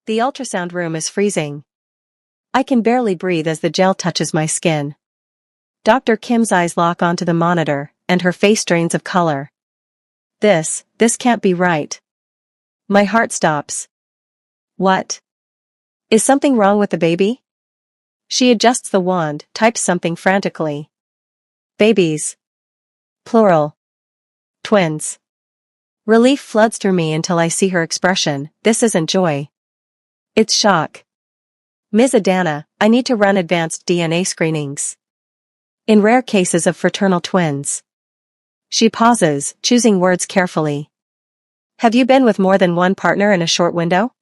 The ultrasound room is freezing. I can barely breathe as the gel touches my skin. Dr. Kim's eyes lock onto the monitor, and her face drains of color. This can't be right. My heart stops. What? Is something wrong with the baby? She adjusts the wand, types something frantically. Babies. Plural. Twins. Relief floods through me until I see her expression. This isn't joy. It's shock. Ms. Adana, I need to run advanced DNA screenings. In rare cases of fraternal twins. She pauses, choosing words carefully. Have you been with more than one partner in a short window?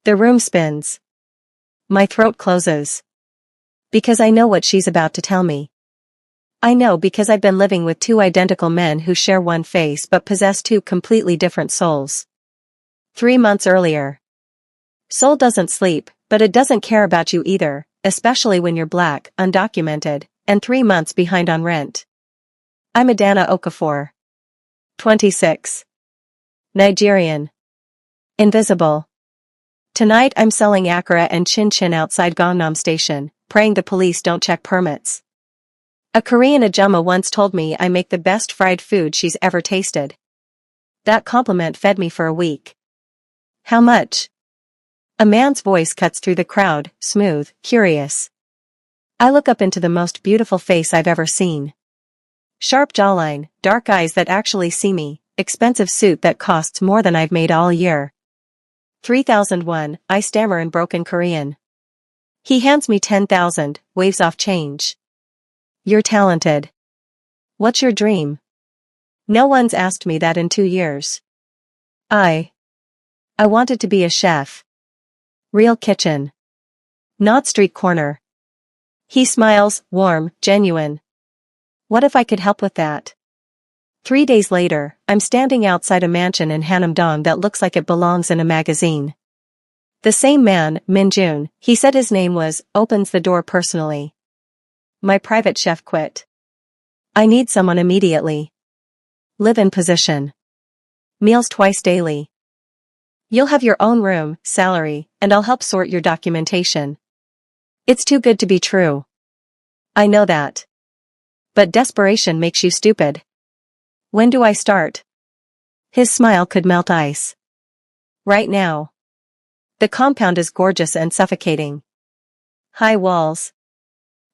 The room spins. My throat closes. Because I know what she's about to tell me. I know because I've been living with two identical men who share one face but possess two completely different souls. 3 months earlier. Soul doesn't sleep, but it doesn't care about you either, especially when you're black, undocumented, and 3 months behind on rent. I'm Adana Okafor. 26. Nigerian. Invisible. Tonight I'm selling akara and chin-chin outside Gangnam Station, praying the police don't check permits. A Korean ajumma once told me I make the best fried food she's ever tasted. That compliment fed me for a week. How much? A man's voice cuts through the crowd, smooth, curious. I look up into the most beautiful face I've ever seen. Sharp jawline, dark eyes that actually see me, expensive suit that costs more than I've made all year. 3001, I stammer in broken Korean. He hands me 10,000, waves off change. You're talented. What's your dream? No one's asked me that in 2 years. I wanted to be a chef. Real kitchen. Not street corner. He smiles, warm, genuine. What if I could help with that? 3 days later, I'm standing outside a mansion in Hanam-dong that looks like it belongs in a magazine. The same man, Min-jun, he said his name was, opens the door personally. My private chef quit. I need someone immediately. Live-in position. Meals twice daily. You'll have your own room, salary, and I'll help sort your documentation. It's too good to be true. I know that. But desperation makes you stupid. When do I start? His smile could melt ice. Right now. The compound is gorgeous and suffocating. High walls.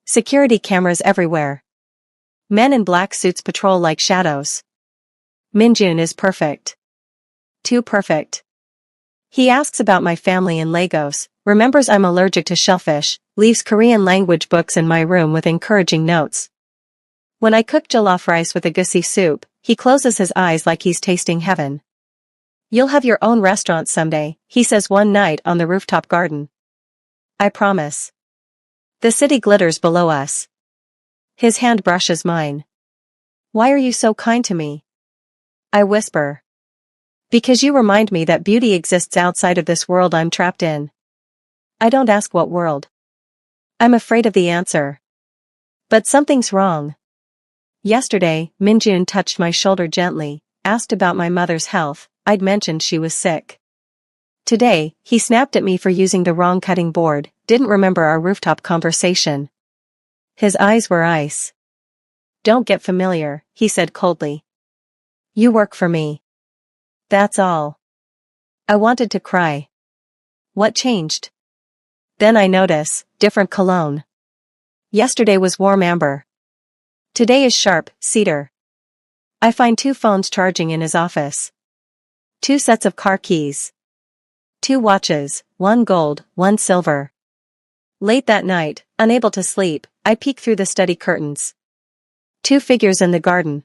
Security cameras everywhere. Men in black suits patrol like shadows. Min-jun is perfect. Too perfect. He asks about my family in Lagos, remembers I'm allergic to shellfish, leaves Korean language books in my room with encouraging notes. When I cook jollof rice with egusi soup, he closes his eyes like he's tasting heaven. You'll have your own restaurant someday, he says one night on the rooftop garden. I promise. The city glitters below us. His hand brushes mine. Why are you so kind to me? I whisper. Because you remind me that beauty exists outside of this world I'm trapped in. I don't ask what world. I'm afraid of the answer. But something's wrong. Yesterday, Min-jun touched my shoulder gently, asked about my mother's health. I'd mentioned she was sick. Today, he snapped at me for using the wrong cutting board, didn't remember our rooftop conversation. His eyes were ice. Don't get familiar, he said coldly. You work for me. That's all. I wanted to cry. What changed? Then I notice, different cologne. Yesterday was warm amber. Today is sharp, cedar. I find 2 phones charging in his office. 2 sets of car keys. 2 watches, 1 gold, 1 silver. Late that night, unable to sleep, I peek through the study curtains. 2 figures in the garden.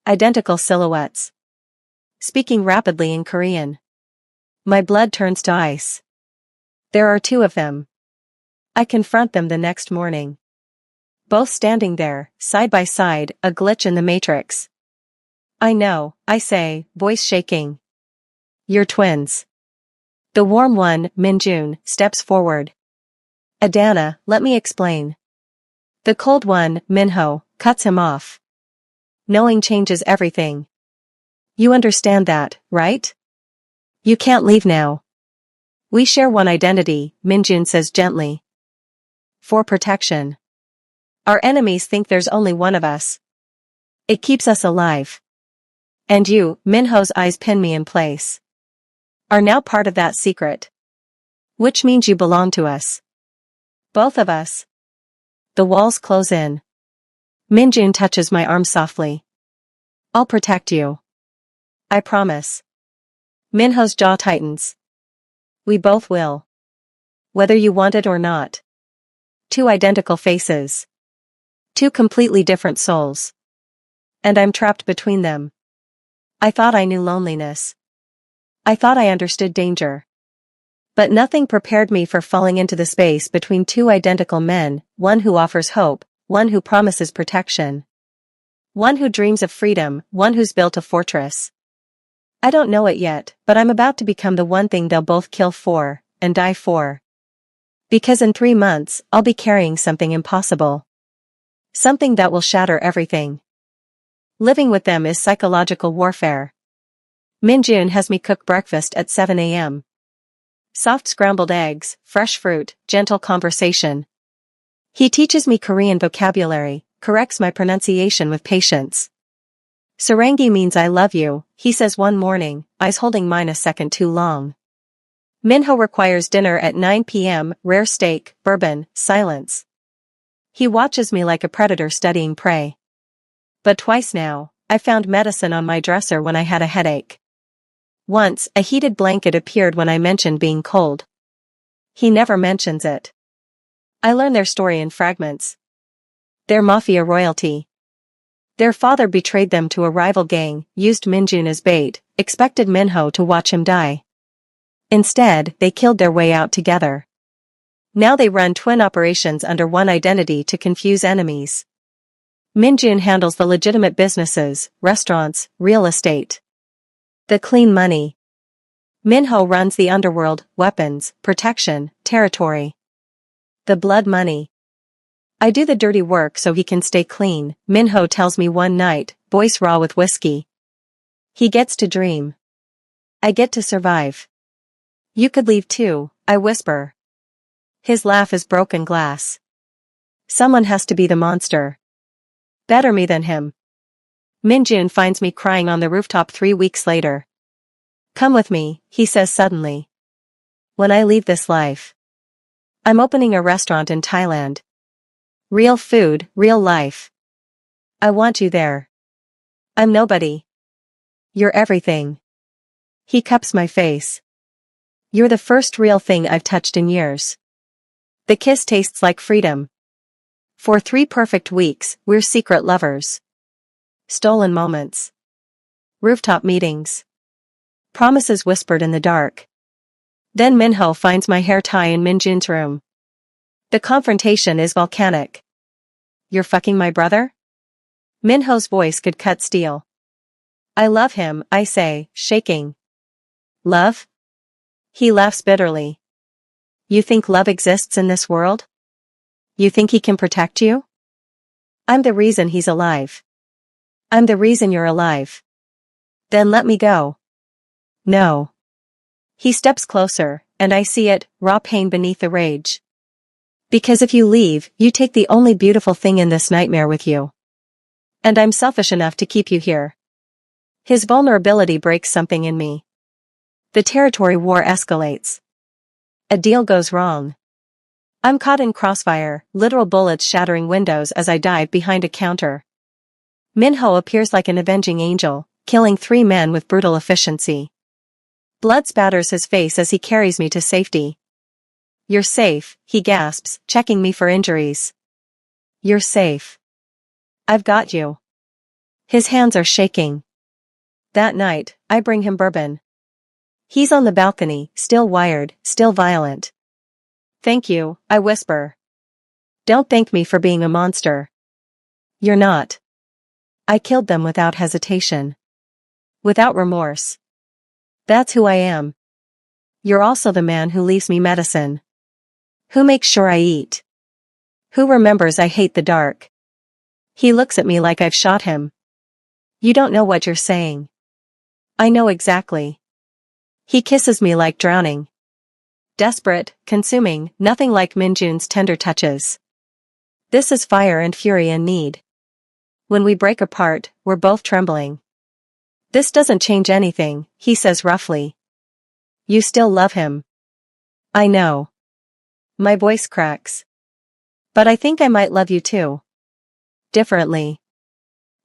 Identical silhouettes. Speaking rapidly in Korean. My blood turns to ice. There are 2 of them. I confront them the next morning. Both standing there, side by side, a glitch in the matrix. I know, I say, voice shaking. You're twins. The warm one, Min-jun, steps forward. Adana, let me explain. The cold one, Minho, cuts him off. Knowing changes everything. You understand that, right? You can't leave now. We share one identity, Minjun says gently. For protection. Our enemies think there's only one of us. It keeps us alive. And you, Minho's eyes pin me in place, are now part of that secret. Which means you belong to us. Both of us. The walls close in. Minjun touches my arm softly. I'll protect you. I promise. Minho's jaw tightens. We both will. Whether you want it or not. Two identical faces. Two completely different souls. And I'm trapped between them. I thought I knew loneliness. I thought I understood danger. But nothing prepared me for falling into the space between two identical men, one who offers hope, one who promises protection. One who dreams of freedom, one who's built a fortress. I don't know it yet, but I'm about to become the one thing they'll both kill for, and die for. Because in 3 months, I'll be carrying something impossible. Something that will shatter everything. Living with them is psychological warfare. Minjun has me cook breakfast at 7 a.m. Soft scrambled eggs, fresh fruit, gentle conversation. He teaches me Korean vocabulary, corrects my pronunciation with patience. Sarangi means I love you, he says one morning, eyes holding mine a second too long. Minho requires dinner at 9 p.m., rare steak, bourbon, silence. He watches me like a predator studying prey. But twice now, I found medicine on my dresser when I had a headache. Once, a heated blanket appeared when I mentioned being cold. He never mentions it. I learn their story in fragments. They're Mafia royalty. Their father betrayed them to a rival gang, used Minjun as bait, expected Minho to watch him die. Instead, they killed their way out together. Now they run twin operations under one identity to confuse enemies. Minjun handles the legitimate businesses, restaurants, real estate. The clean money. Minho runs the underworld, weapons, protection, territory. The blood money. I do the dirty work so he can stay clean, Minho tells me one night, voice raw with whiskey. He gets to dream. I get to survive. You could leave too, I whisper. His laugh is broken glass. Someone has to be the monster. Better me than him. Minjun finds me crying on the rooftop 3 weeks later. Come with me, he says suddenly. When I leave this life. I'm opening a restaurant in Thailand. Real food, real life. I want you there. I'm nobody. You're everything. He cups my face. You're the first real thing I've touched in years. The kiss tastes like freedom. For 3 perfect weeks, we're secret lovers. Stolen moments. Rooftop meetings. Promises whispered in the dark. Then Minho finds my hair tie in Minjun's room. The confrontation is volcanic. You're fucking my brother? Minho's voice could cut steel. I love him, I say, shaking. Love? He laughs bitterly. You think love exists in this world? You think he can protect you? I'm the reason he's alive. I'm the reason you're alive. Then let me go. No. He steps closer, and I see it, raw pain beneath the rage. Because if you leave, you take the only beautiful thing in this nightmare with you. And I'm selfish enough to keep you here. His vulnerability breaks something in me. The territory war escalates. A deal goes wrong. I'm caught in crossfire, literal bullets shattering windows as I dive behind a counter. Minho appears like an avenging angel, killing 3 men with brutal efficiency. Blood spatters his face as he carries me to safety. You're safe, he gasps, checking me for injuries. You're safe. I've got you. His hands are shaking. That night, I bring him bourbon. He's on the balcony, still wired, still violent. Thank you, I whisper. Don't thank me for being a monster. You're not. I killed them without hesitation. Without remorse. That's who I am. You're also the man who leaves me medicine. Who makes sure I eat. Who remembers I hate the dark. He looks at me like I've shot him. You don't know what you're saying. I know exactly. He kisses me like drowning. Desperate, consuming, nothing like Minjun's tender touches. This is fire and fury in need. When we break apart, we're both trembling. This doesn't change anything, he says roughly. You still love him. I know. My voice cracks. But I think I might love you too. Differently.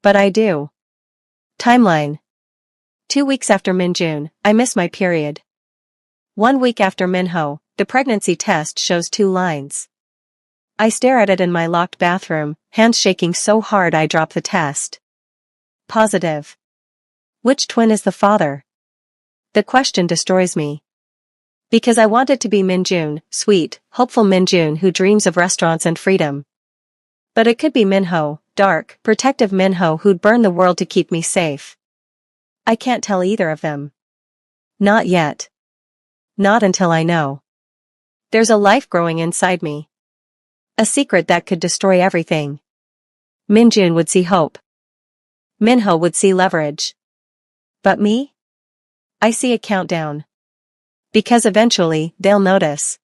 But I do. Timeline. 2 weeks after Minjun, I miss my period. 1 week after Minho, the pregnancy test shows 2 lines. I stare at it in my locked bathroom, hands shaking so hard I drop the test. Positive. Which twin is the father? The question destroys me. Because I want it to be Minjun, sweet, hopeful Minjun who dreams of restaurants and freedom. But it could be Minho, dark, protective Minho who'd burn the world to keep me safe. I can't tell either of them. Not yet. Not until I know. There's a life growing inside me. A secret that could destroy everything. Minjun would see hope. Minho would see leverage. But me? I see a countdown. Because eventually, they'll notice.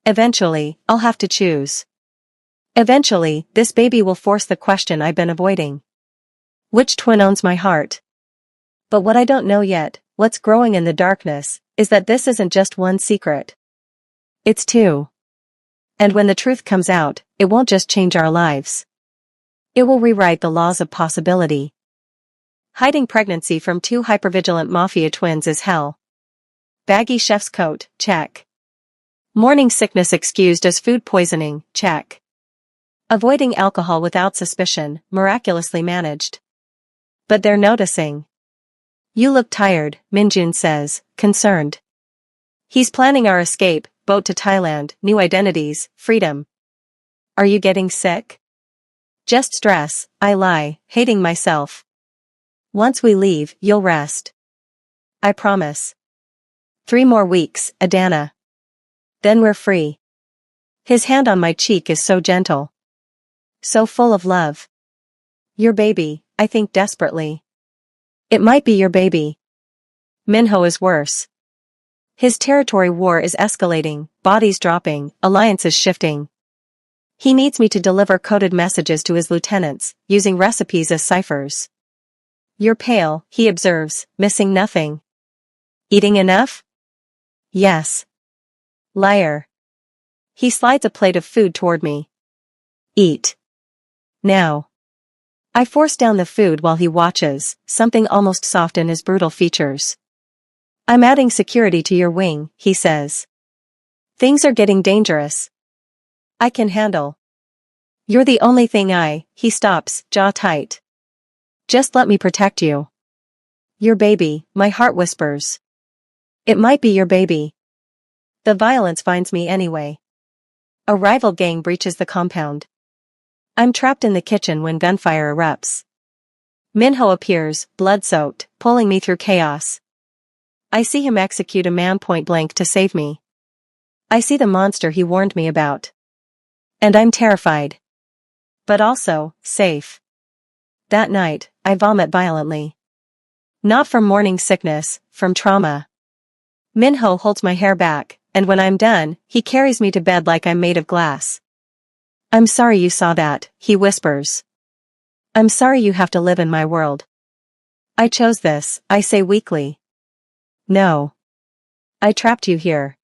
Eventually, I'll have to choose. Eventually, this baby will force the question I've been avoiding. Which twin owns my heart? But what I don't know yet, what's growing in the darkness, is that this isn't just one secret. It's 2. And when the truth comes out, it won't just change our lives. It will rewrite the laws of possibility. Hiding pregnancy from 2 hypervigilant Mafia twins is hell. Baggy chef's coat, check. Morning sickness excused as food poisoning, check. Avoiding alcohol without suspicion, miraculously managed. But they're noticing. You look tired, Minjun says, concerned. He's planning our escape, boat to Thailand, new identities, freedom. Are you getting sick? Just stress, I lie, hating myself. Once we leave, you'll rest. I promise. 3 more weeks, Adana. Then we're free. His hand on my cheek is so gentle. So full of love. Your baby, I think desperately. It might be your baby. Minho is worse. His territory war is escalating, bodies dropping, alliances shifting. He needs me to deliver coded messages to his lieutenants, using recipes as ciphers. You're pale, he observes, missing nothing. Eating enough? Yes. Liar. He slides a plate of food toward me. Eat. Now. I force down the food while he watches, something almost soft in his brutal features. I'm adding security to your wing, he says. Things are getting dangerous. I can handle. You're the only thing he stops, jaw tight. Just let me protect you. Your baby, my heart whispers. It might be your baby. The violence finds me anyway. A rival gang breaches the compound. I'm trapped in the kitchen when gunfire erupts. Minho appears, blood-soaked, pulling me through chaos. I see him execute a man point blank to save me. I see the monster he warned me about. And I'm terrified. But also, safe. That night, I vomit violently. Not from morning sickness, from trauma. Minho holds my hair back, and when I'm done, he carries me to bed like I'm made of glass. I'm sorry you saw that, he whispers. I'm sorry you have to live in my world. I chose this, I say weakly. No. I trapped you here.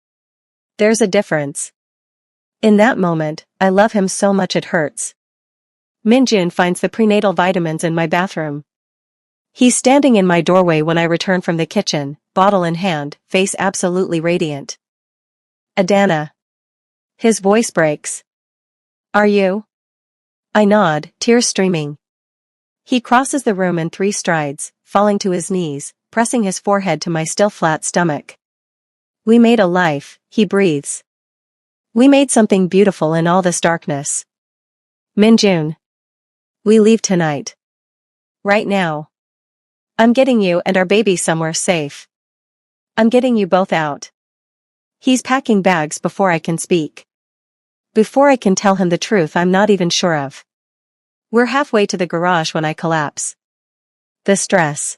There's a difference. In that moment, I love him so much it hurts. Minjun finds the prenatal vitamins in my bathroom. He's standing in my doorway when I return from the kitchen, bottle in hand, face absolutely radiant. Adana. His voice breaks. Are you? I nod, tears streaming. He crosses the room in 3 strides, falling to his knees, pressing his forehead to my still flat stomach. We made a life, he breathes. We made something beautiful in all this darkness. Minjun. We leave tonight. Right now. I'm getting you and our baby somewhere safe. I'm getting you both out. He's packing bags before I can speak. Before I can tell him the truth I'm not even sure of. We're halfway to the garage when I collapse. The stress.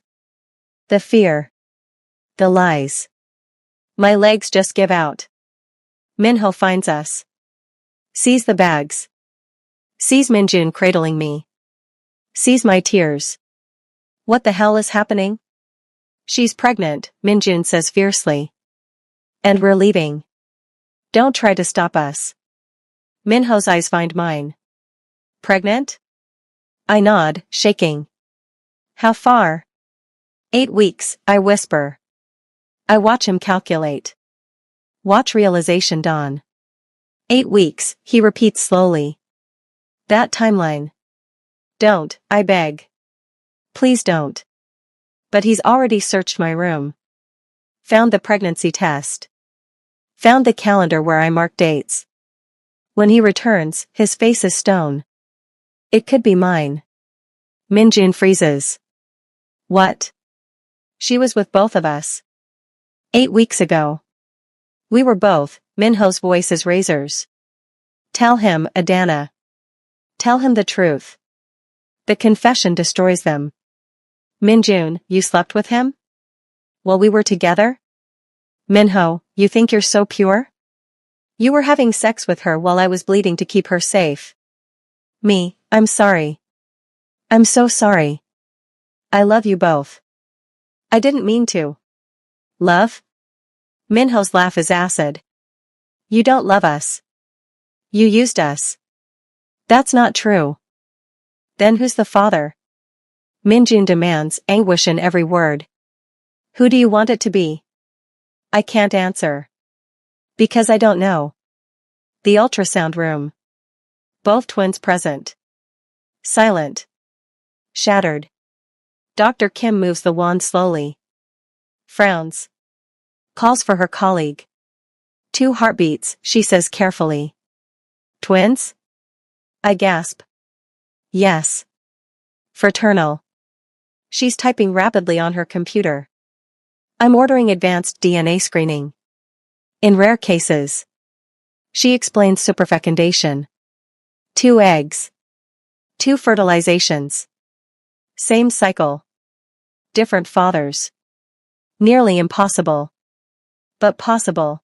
The fear. The lies. My legs just give out. Minho finds us. Sees the bags. Sees Minjun cradling me. Sees my tears. What the hell is happening? She's pregnant, Minjun says fiercely. And we're leaving. Don't try to stop us. Minho's eyes find mine. Pregnant? I nod, shaking. How far? 8 weeks, I whisper. I watch him calculate. Watch realization dawn. 8 weeks, he repeats slowly. That timeline. Don't, I beg. Please don't. But he's already searched my room. Found the pregnancy test. Found the calendar where I mark dates. When he returns, his face is stone. It could be mine. Minjun freezes. What? She was with both of us. 8 weeks ago. We were both, Minho's voice is razors. Tell him, Adana. Tell him the truth. The confession destroys them. Minjun, you slept with him? While we were together? Minho, you think you're so pure? You were having sex with her while I was bleeding to keep her safe. Me, I'm sorry. I'm so sorry. I love you both. I didn't mean to. Love? Minho's laugh is acid. You don't love us. You used us. That's not true. Then who's the father? Minjun demands, anguish in every word. Who do you want it to be? I can't answer. Because I don't know. The ultrasound room. Both twins present. Silent. Shattered. Dr. Kim moves the wand slowly. Frowns. Calls for her colleague. 2 heartbeats, she says carefully. Twins? I gasp. Yes. Fraternal. She's typing rapidly on her computer. I'm ordering advanced DNA screening. In rare cases. She explains superfecundation. 2 eggs. 2 fertilizations. Same cycle. Different fathers. Nearly impossible. But possible.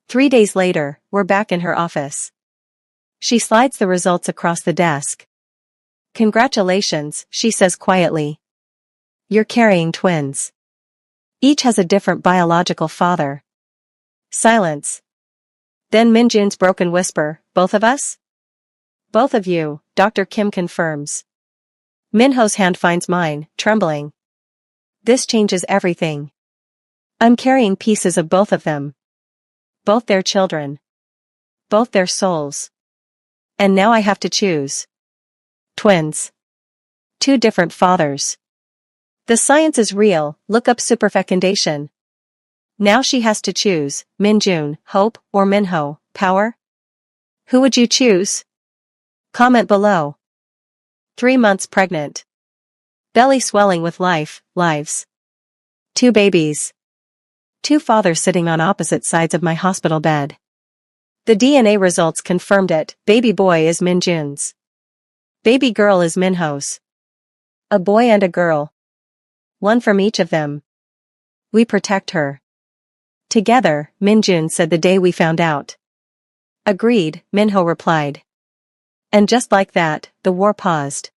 3 days later, we're back in her office. She slides the results across the desk. Congratulations, she says quietly. You're carrying twins. Each has a different biological father. Silence. Then Minjun's broken whisper, both of us? Both of you, Dr. Kim confirms. Minho's hand finds mine, trembling. This changes everything. I'm carrying pieces of both of them. Both their children. Both their souls. And now I have to choose. Twins. 2 different fathers. The science is real, look up superfecundation. Now she has to choose, Minjun, hope, or Minho, power? Who would you choose? Comment below. 3 months pregnant. Belly swelling with lives. 2 babies. 2 fathers sitting on opposite sides of my hospital bed. The DNA results confirmed it, baby boy is Minjun's. Baby girl is Minho's. A boy and a girl. 1 from each of them. We protect her. Together, Minjun said the day we found out. Agreed, Minho replied. And just like that, the war paused.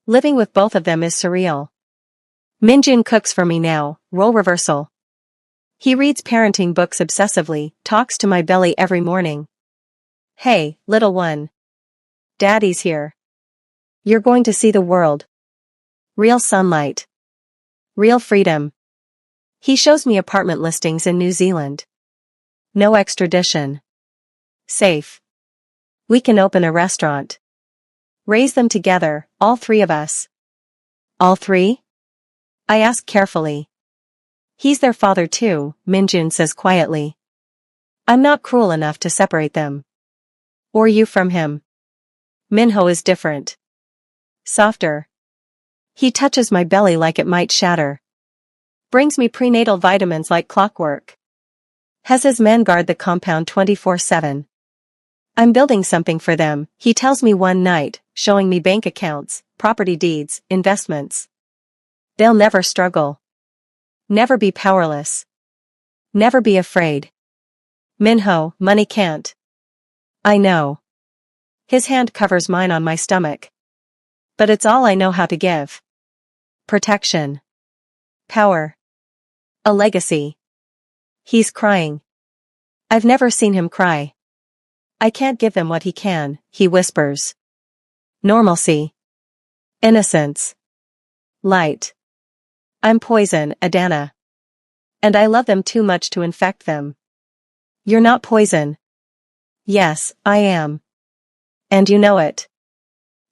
Living with both of them is surreal. Minjun cooks for me now, role reversal. He reads parenting books obsessively, talks to my belly every morning. Hey, little one. Daddy's here. You're going to see the world. Real sunlight. Real freedom. He shows me apartment listings in New Zealand. No extradition. Safe. We can open a restaurant. Raise them together, all 3 of us. All 3? I ask carefully. He's their father too, Minjun says quietly. I'm not cruel enough to separate them. Or you from him. Minho is different. Softer. He touches my belly like it might shatter. Brings me prenatal vitamins like clockwork. Has his men guard the compound 24/7. I'm building something for them, he tells me one night, showing me bank accounts, property deeds, investments. They'll never struggle. Never be powerless. Never be afraid. Minho, money can't. I know. His hand covers mine on my stomach. But it's all I know how to give. Protection. Power. A legacy. He's crying. I've never seen him cry. I can't give him what he can, he whispers. Normalcy. Innocence. Light. I'm poison, Adana. And I love them too much to infect them. You're not poison. Yes, I am. And you know it.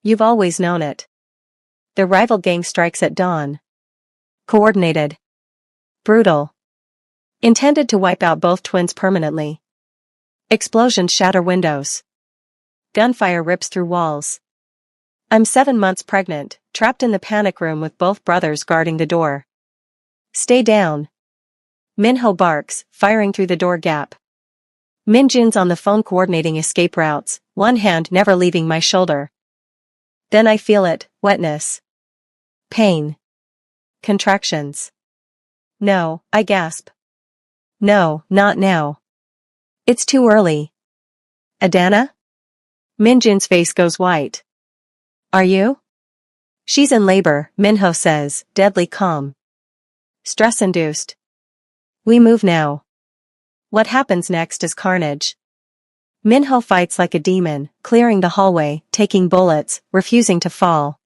You've always known it. The rival gang strikes at dawn. Coordinated. Brutal. Intended to wipe out both twins permanently. Explosions shatter windows. Gunfire rips through walls. I'm 7 months pregnant, trapped in the panic room with both brothers guarding the door. Stay down. Minho barks, firing through the door gap. Minjun's on the phone coordinating escape routes, one hand never leaving my shoulder. Then I feel it, wetness. Pain. Contractions. No, I gasp. No, not now. It's too early. Adana? Minjun's face goes white. Are you? She's in labor, Minho says, deadly calm. Stress-induced. We move now. What happens next is carnage. Minho fights like a demon, clearing the hallway, taking bullets, refusing to fall.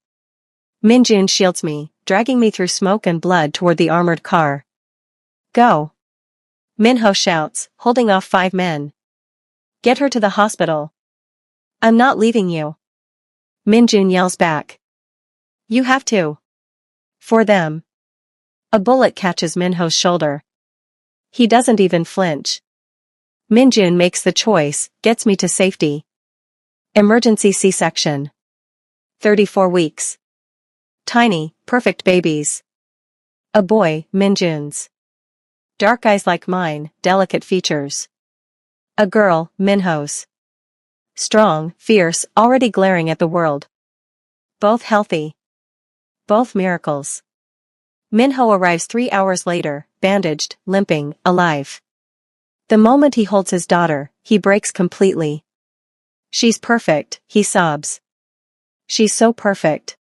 Minjun shields me, dragging me through smoke and blood toward the armored car. Go. Minho shouts, holding off 5 men. Get her to the hospital. I'm not leaving you. Minjun yells back. You have to. For them. A bullet catches Minho's shoulder. He doesn't even flinch. Minjun makes the choice, gets me to safety. Emergency C-section. 34 weeks. Tiny, perfect babies. A boy, Minjun's. Dark eyes like mine, delicate features. A girl, Minho's. Strong, fierce, already glaring at the world. Both healthy. Both miracles. Minho arrives 3 hours later, bandaged, limping, alive. The moment he holds his daughter, he breaks completely. She's perfect, he sobs. She's so perfect.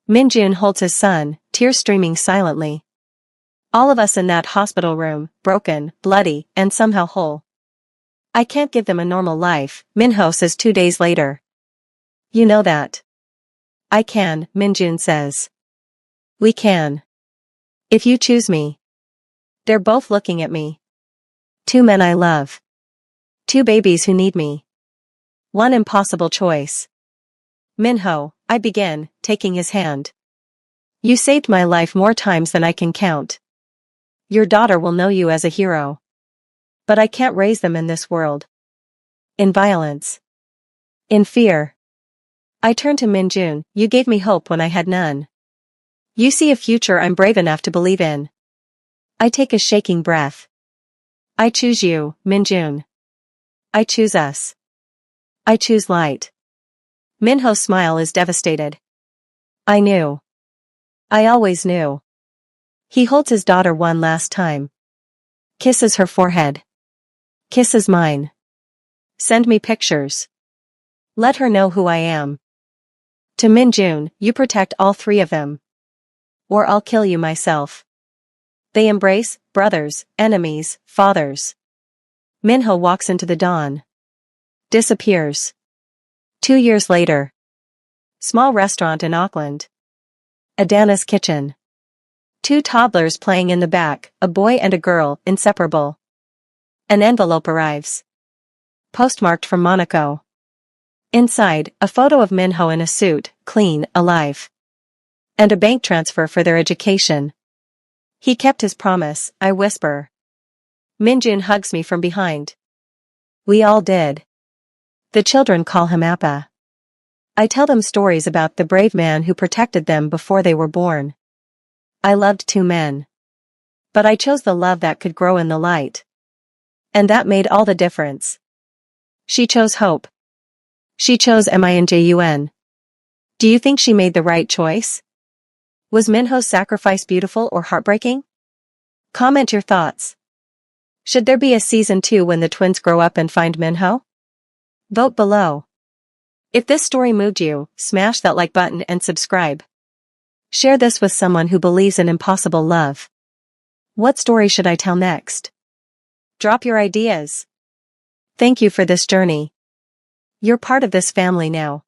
Minjun holds his son, tears streaming silently. All of us in that hospital room, broken, bloody, and somehow whole. I can't give them a normal life, Minho says 2 days later. You know that. I can, Minjun says. We can. If you choose me. They're both looking at me. 2 men I love. 2 babies who need me. One impossible choice. Minho, I begin, taking his hand. You saved my life more times than I can count. Your daughter will know you as a hero. But I can't raise them in this world. In violence. In fear. I turn to Minjun, you gave me hope when I had none. You see a future I'm brave enough to believe in. I take a shaking breath. I choose you, Minjun. I choose us. I choose light. Minho's smile is devastated. I knew. I always knew. He holds his daughter one last time. Kisses her forehead. Kisses mine. Send me pictures. Let her know who I am. To Minjun, you protect all 3 of them. Or I'll kill you myself. They embrace, brothers, enemies, fathers. Minho walks into the dawn. Disappears. 2 years later. Small restaurant in Auckland. Adana's kitchen. 2 toddlers playing in the back, a boy and a girl, inseparable. An envelope arrives. Postmarked from Monaco. Inside, a photo of Minho in a suit, clean, alive. And a bank transfer for their education. He kept his promise, I whisper. Minjun hugs me from behind. We all did. The children call him Appa. I tell them stories about the brave man who protected them before they were born. I loved 2 men. But I chose the love that could grow in the light. And that made all the difference. She chose hope. She chose Minjun. Do you think she made the right choice? Was Minho's sacrifice beautiful or heartbreaking? Comment your thoughts. Should there be a season 2 when the twins grow up and find Minho? Vote below. If this story moved you, smash that like button and subscribe. Share this with someone who believes in impossible love. What story should I tell next? Drop your ideas. Thank you for this journey. You're part of this family now.